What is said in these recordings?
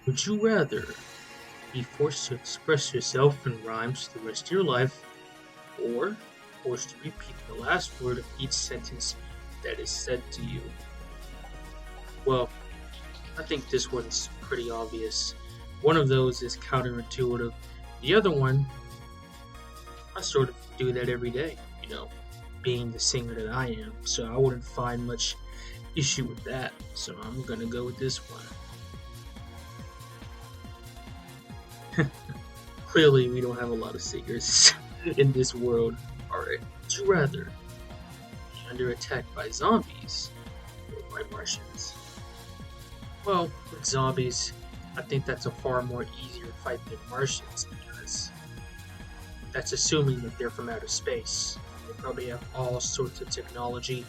Would you rather be forced to express yourself in rhymes the rest of your life, or forced to repeat the last word of each sentence that is said to you? Well, I think this one's pretty obvious. One of those is counterintuitive. The other one, I sort of do that every day, being the singer that I am, so I wouldn't find much issue with that. So I'm gonna go with this one. Clearly, we don't have a lot of singers in this world. Alright, would you rather be under attack by zombies or by Martians? Well, with zombies, I think that's a far more easier fight than Martians because that's assuming that they're from outer space. They probably have all sorts of technology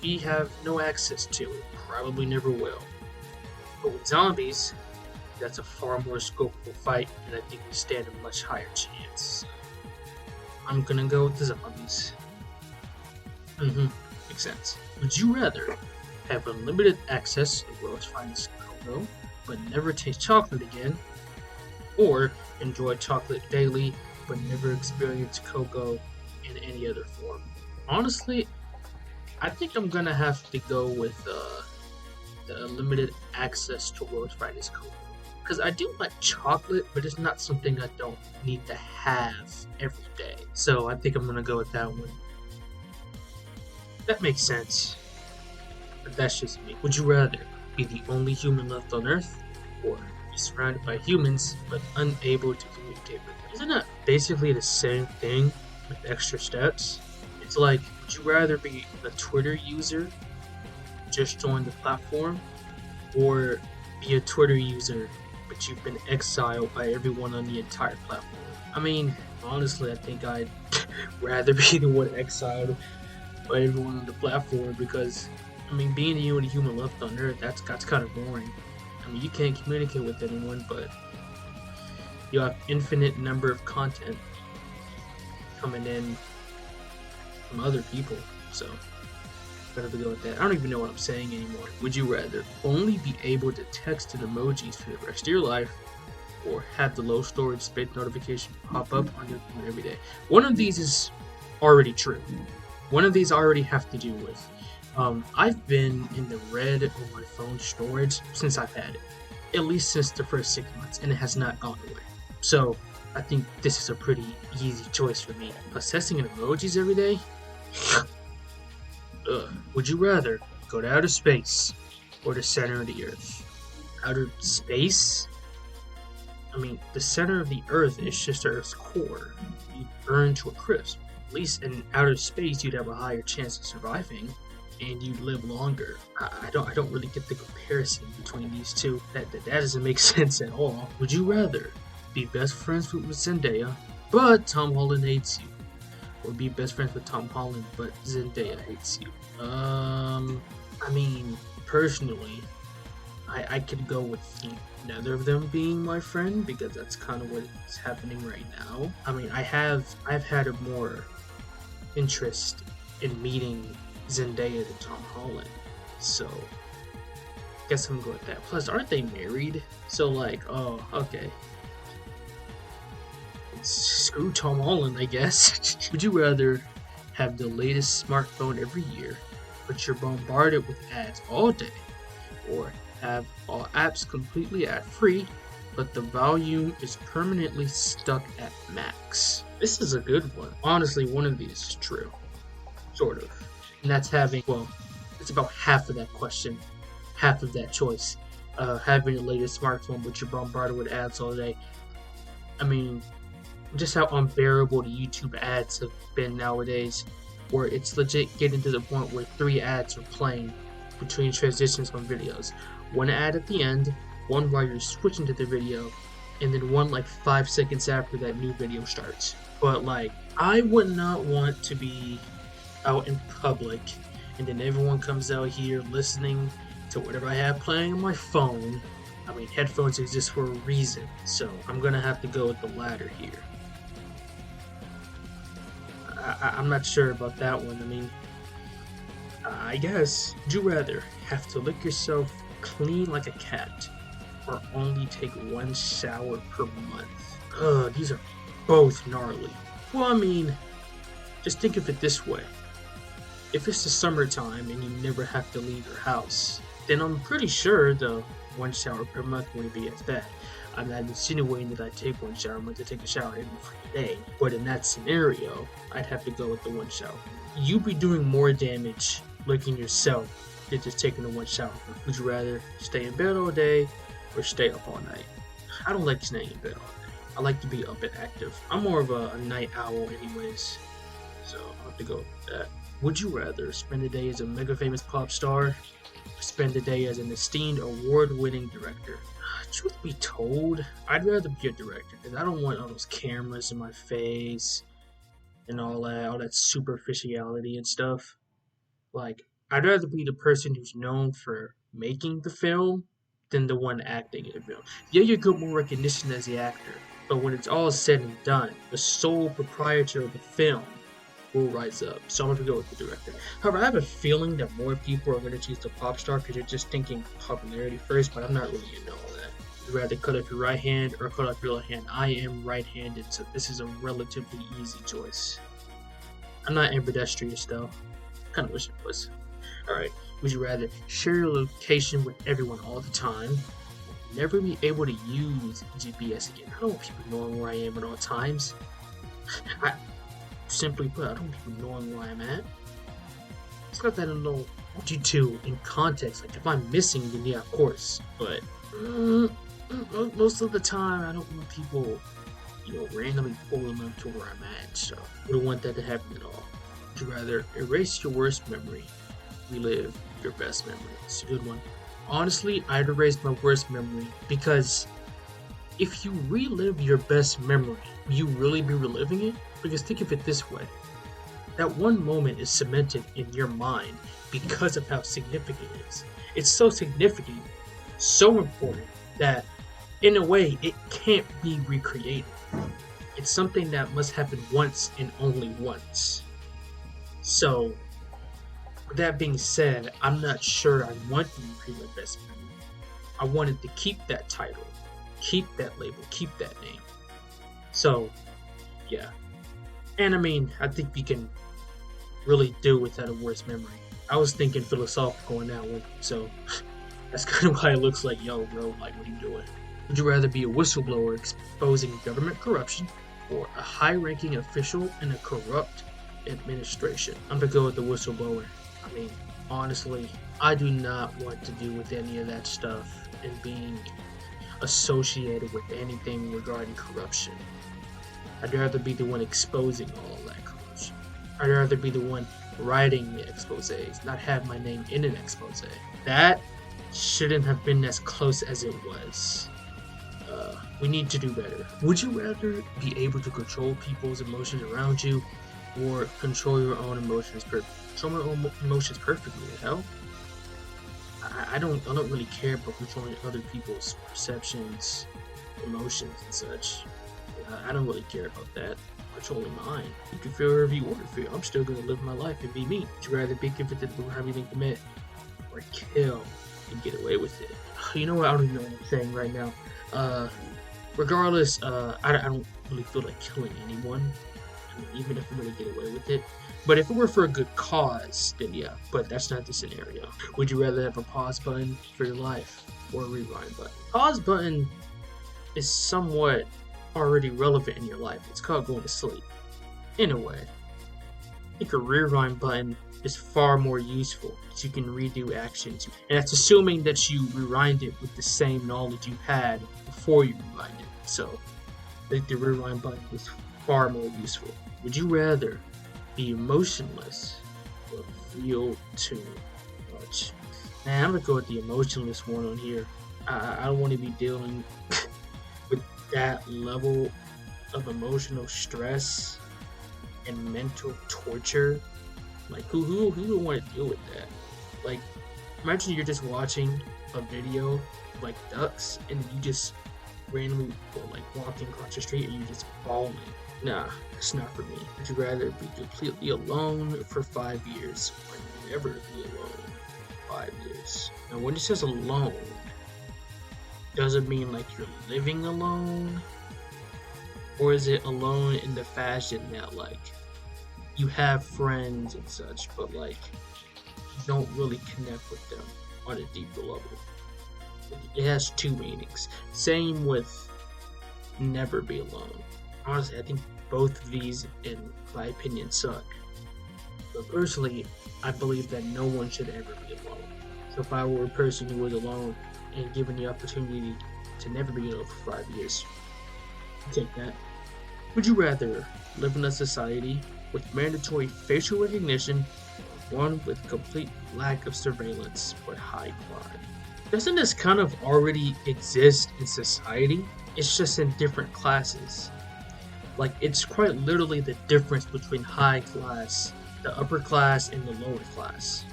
we have no access to, probably never will. But with zombies, that's a far more scopable fight, and I think we stand a much higher chance. I'm gonna go with the zombies. Makes sense. Would you rather have unlimited access to the world's finest cocoa, but never taste chocolate again, or enjoy chocolate daily, but never experience cocoa in any other form? Honestly, I think I'm gonna have to go with the limited access to world's finest cocoa. Because I do like chocolate, but it's not something I don't need to have every day. So I think I'm gonna go with that one. That makes sense. But that's just me. Would you rather be the only human left on Earth, or be surrounded by humans but unable to communicate with them? Isn't that basically the same thing with extra steps? It's like, would you rather be a Twitter user, just join the platform, or be a Twitter user but you've been exiled by everyone on the entire platform? I mean, honestly, I think I'd rather be the one exiled by everyone on the platform because, I mean, being the only human left on Earth, that's kind of boring. I mean, you can't communicate with anyone, but you have infinite number of content coming in from other people, so better to go with that. I don't even know what I'm saying anymore. Would you rather only be able to text and emojis for the rest of your life, or have the low storage space notification pop up on your phone every day? One of these is already true. One of these I already have to do with. I've been in the red on my phone storage since I've had it. At least since the first 6 months, and it has not gone away. So I think this is a pretty easy choice for me. Possessing emojis every day? Would you rather go to outer space or the center of the Earth? Outer space? I mean, the center of the Earth is just Earth's core. You burn to a crisp. At least in outer space, you'd have a higher chance of surviving, and you'd live longer. I don't really get the comparison between these two. That doesn't make sense at all. Would you rather be best friends with Zendaya, but Tom Holland hates you, or be best friends with Tom Holland, but Zendaya hates you? I mean, personally, I could go with neither of them being my friend because that's kind of what's happening right now. I mean, I've had a more interest in meeting Zendaya than Tom Holland, so I guess I'm going with that. Plus, aren't they married? So like, oh, okay. Screw Tom Holland, I guess. Would you rather have the latest smartphone every year, but you're bombarded with ads all day, or have all apps completely ad-free, but the volume is permanently stuck at max? This is a good one. Honestly, one of these is true. Sort of. And that's it's about half of that question, half of that choice. Having the latest smartphone, but you're bombarded with ads all day. I mean, just how unbearable the YouTube ads have been nowadays, where it's legit getting to the point where 3 ads are playing between transitions on videos. One ad at the end, one while you're switching to the video, and then one like 5 seconds after that new video starts. But like, I would not want to be out in public and then everyone comes out here listening to whatever I have playing on my phone. I mean, headphones exist for a reason, so I'm gonna have to go with the latter here. I'm not sure about that one. I mean, I guess, would you rather have to lick yourself clean like a cat, or only take one shower per month? Ugh, these are both gnarly. Well, I mean, just think of it this way. If it's the summertime and you never have to leave your house, then I'm pretty sure the one shower per month wouldn't be as bad. I'm not insinuating that I take one shower a month to take a shower every day, but in that scenario, I'd have to go with the one shower. You'd be doing more damage licking yourself than just taking the one shower. Would you rather stay in bed all day or stay up all night? I don't like staying in bed all day. I like to be up and active. I'm more of a night owl anyways, so I'll have to go with that. Would you rather spend a day as a mega famous pop star or spend a day as an esteemed award-winning director? Truth be told, I'd rather be a director because I don't want all those cameras in my face and all that superficiality and stuff. Like, I'd rather be the person who's known for making the film than the one acting in the film. Yeah, you get more recognition as the actor, but when it's all said and done, the sole proprietor of the film will rise up. So I'm going to go with the director. However, I have a feeling that more people are going to choose the pop star because you're just thinking popularity first, but I'm not really into all that. You'd rather cut off your right hand or cut off your left hand. I am right-handed, so this is a relatively easy choice. I'm not ambidextrous though. Kind of wish it was. Alright, would you rather share your location with everyone all the time, or never be able to use GPS again? I don't want people knowing where I am at all times. Simply put, I don't want people knowing where I'm at. It's not that I don't know what you do in context. Like, if I'm missing, then yeah, of course. But most of the time, I don't want people, randomly pulling them to where I'm at. So I don't want that to happen at all. Would you rather erase your worst memory, relive your best memory? It's a good one. Honestly, I'd erase my worst memory because if you relive your best memory, will you really be reliving it? Because think of it this way. That one moment is cemented in your mind because of how significant it is. It's so significant, so important, that in a way it can't be recreated. It's something that must happen once and only once. So, with that being said, I'm not sure I want to recreate my best memory. I wanted to keep that title, keep that label, keep that name. So, yeah. And I mean, I think we can really do without a worst memory. I was thinking philosophical on that one, so that's kind of why it looks like, yo, bro, like, what are you doing? Would you rather be a whistleblower exposing government corruption or a high-ranking official in a corrupt administration? I'm gonna go with the whistleblower. I mean, honestly, I do not want to do with any of that stuff and being associated with anything regarding corruption. I'd rather be the one exposing all of that corruption. I'd rather be the one writing the exposés, not have my name in an expose. That shouldn't have been as close as it was. We need to do better. Would you rather be able to control people's emotions around you or control your own emotions control my own emotions perfectly? Hell, I don't really care about controlling other people's perceptions, emotions, and such. I don't really care about that. Controlling mine. You can feel whatever you want to feel. I'm still gonna live my life and be me. Would you rather be convicted for having been commit or kill and get away with it? You know what? I don't even know what I'm saying right now. Regardless, I don't really feel like killing anyone. I mean, even if I'm gonna get away with it. But if it were for a good cause, then yeah. But that's not the scenario. Would you rather have a pause button for your life or a rewind button? Pause button is somewhat already relevant in your life. It's called going to sleep. In a way. I think a rewind button is far more useful because you can redo actions. And that's assuming that you rewind it with the same knowledge you had before you rewind it. So, I think the rewind button is far more useful. Would you rather be emotionless or feel too much? Man, I'm gonna go with the emotionless one on here. I don't want to be dealing with that level of emotional stress and mental torture. Like, who would want to deal with that? Like, imagine you're just watching a video of, like, ducks, and you just randomly go, like, walking across the street, and you just bawling. Nah, it's not for me. Would you rather be completely alone for 5 years, or never be alone for 5 years? Now, when it says alone, Does it mean like you're living alone? Or is it alone in the fashion that like you have friends and such, but like you don't really connect with them on a deeper level? It has two meanings. Same with never be alone. Honestly, I think both of these, in my opinion, suck. But personally, I believe that no one should ever be alone. So if I were a person who was alone and given the opportunity to never be alone for 5 years, I'd take that. Would you rather live in a society with mandatory facial recognition, one with complete lack of surveillance but high crime? Doesn't this kind of already exist in society? It's just in different classes. Like, it's quite literally the difference between high class, the upper class, and the lower class.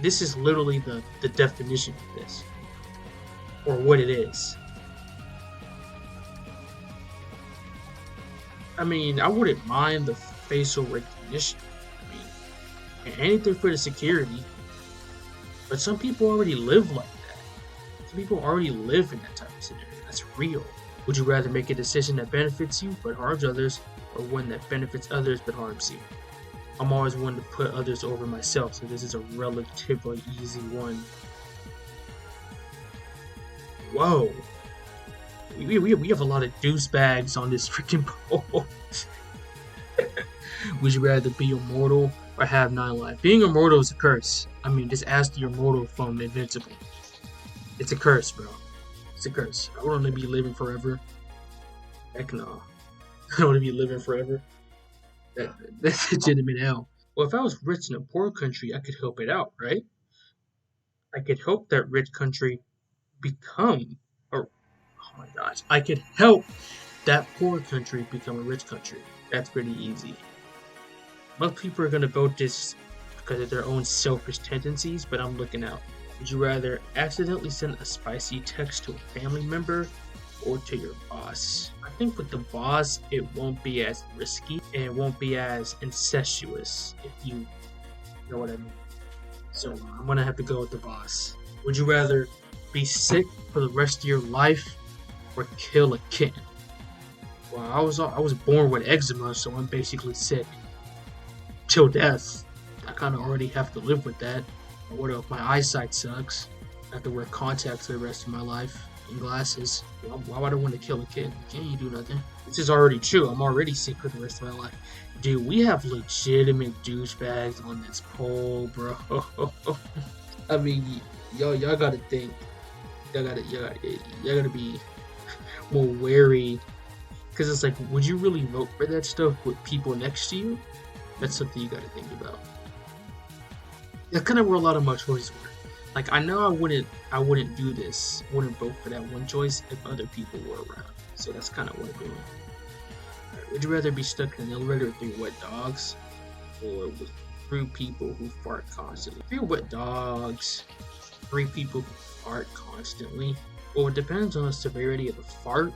This is literally the definition of this, or what it is. I mean, I wouldn't mind the facial recognition. I mean, anything for the security. But some people already live like that. Some people already live in that type of scenario. That's real. Would you rather make a decision that benefits you but harms others, or one that benefits others but harms you? I'm always one to put others over myself, so this is a relatively easy one. Whoa. We have a lot of douchebags on this freaking poll. Would you rather be immortal or have 9 life? Being immortal is a curse. I mean, just ask your mortal from Invincible. It's a curse, bro. It's a curse. I don't want to be living forever. Heck no. I don't want to be living forever. That's legitimate hell. Well, if I was rich in a poor country, I could help it out, right? I could help that rich country become, or oh my gosh, I could help that poor country become a rich country. That's pretty easy. Most people are gonna vote this because of their own selfish tendencies, but I'm looking out. Would you rather accidentally send a spicy text to a family member or to your boss? I think with the boss, it won't be as risky and it won't be as incestuous, if you know what I mean. So I'm gonna have to go with the boss. Would you rather be sick for the rest of your life or kill a kitten? Well, I was born with eczema, so I'm basically sick till death. I kind of already have to live with that. What if my eyesight sucks? I have to wear contacts for the rest of my life and glasses. Why would I want to kill a kid? Can't do nothing. This is already true. I'm already sick for the rest of my life. Dude, we have legitimate douchebags on this poll, bro. I mean, y'all gotta think. Y'all gotta be more wary. Because it's like, would you really vote for that stuff with people next to you? That's something you gotta think about. That's kind of where a lot of my choices were. Like, I know I wouldn't do this, wouldn't vote for that one choice if other people were around. So that's kind of what I'm doing. Right, would you rather be stuck in an elevator with 3 wet dogs, or with 3 people who fart constantly? 3 wet dogs, 3 people who fart constantly. Well, it depends on the severity of the fart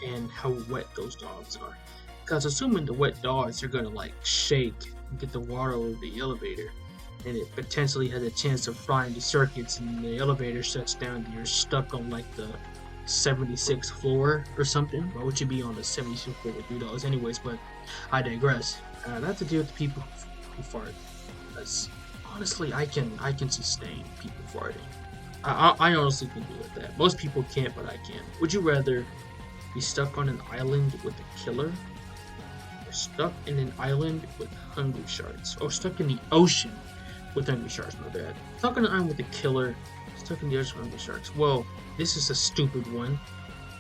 and how wet those dogs are. Because assuming the wet dogs are gonna like shake and get the water over the elevator, and it potentially has a chance of frying the circuits, and the elevator shuts down, and you're stuck on like the 76th floor or something. Why would you be on the 76th floor with 3 dogs anyways? But I digress. Not to deal with the people who fart, because honestly, I can sustain people farting. I honestly can deal with that. Most people can't, but I can. Would you rather be stuck on an island with a killer, or stuck in an island with hungry sharks, or stuck in the ocean with hungry sharks? My bad. Stuck on an island with a killer, stuck in the ocean with hungry sharks. Well, this is a stupid one,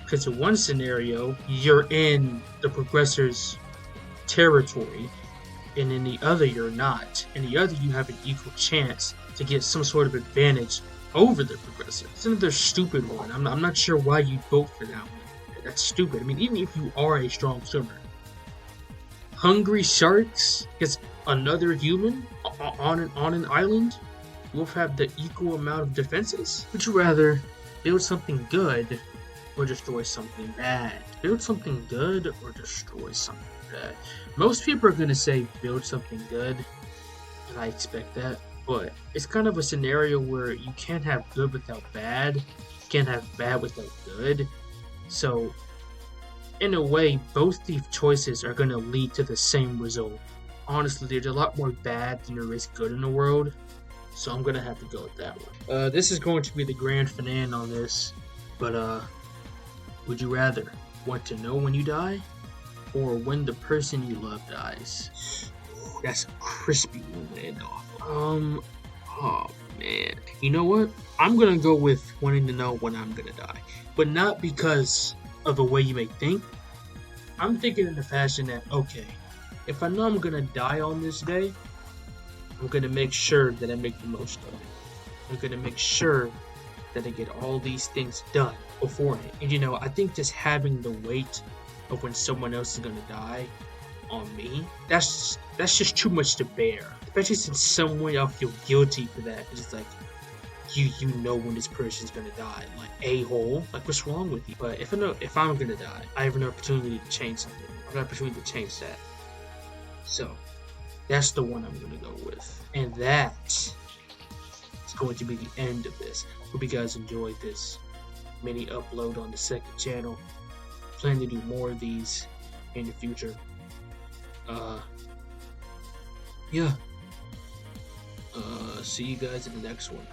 because in one scenario you're in the progressor's territory, and in the other you're not. In the other, you have an equal chance to get some sort of advantage over the progressor. It's another stupid one. I'm not sure why you'd vote for that one. That's stupid. I mean, even if you are a strong swimmer, hungry sharks gets another human on an island will have the equal amount of defenses. Would you rather build something good or destroy something bad? Build something good or destroy something bad? Most people are gonna say build something good, and I expect that. But it's kind of a scenario where you can't have good without bad. can't have bad without good. So, in a way, both these choices are going to lead to the same result. Honestly, there's a lot more bad than there is good in the world, so I'm going to have to go with that one. This is going to be the grand finale on this, but would you rather want to know when you die, or when the person you love dies? That's a crispy one to end off. Oh man. You know what? I'm gonna go with wanting to know when I'm gonna die, but not because of the way you may think. I'm thinking in the fashion that, okay, if I know I'm gonna die on this day, I'm gonna make sure that I make the most of it. I'm gonna make sure that I get all these things done beforehand. And I think just having the weight of when someone else is gonna die on me, that's just too much to bear. Especially since some way I'll feel guilty for that. It's just like you know when this person's gonna die. Like, a-hole. Like, what's wrong with you? But if I'm gonna die, I have an opportunity to change something. I have an opportunity to change that. So that's the one I'm gonna go with. And that is going to be the end of this. Hope you guys enjoyed this mini upload on the second channel. Plan to do more of these in the future. Yeah. See you guys in the next one.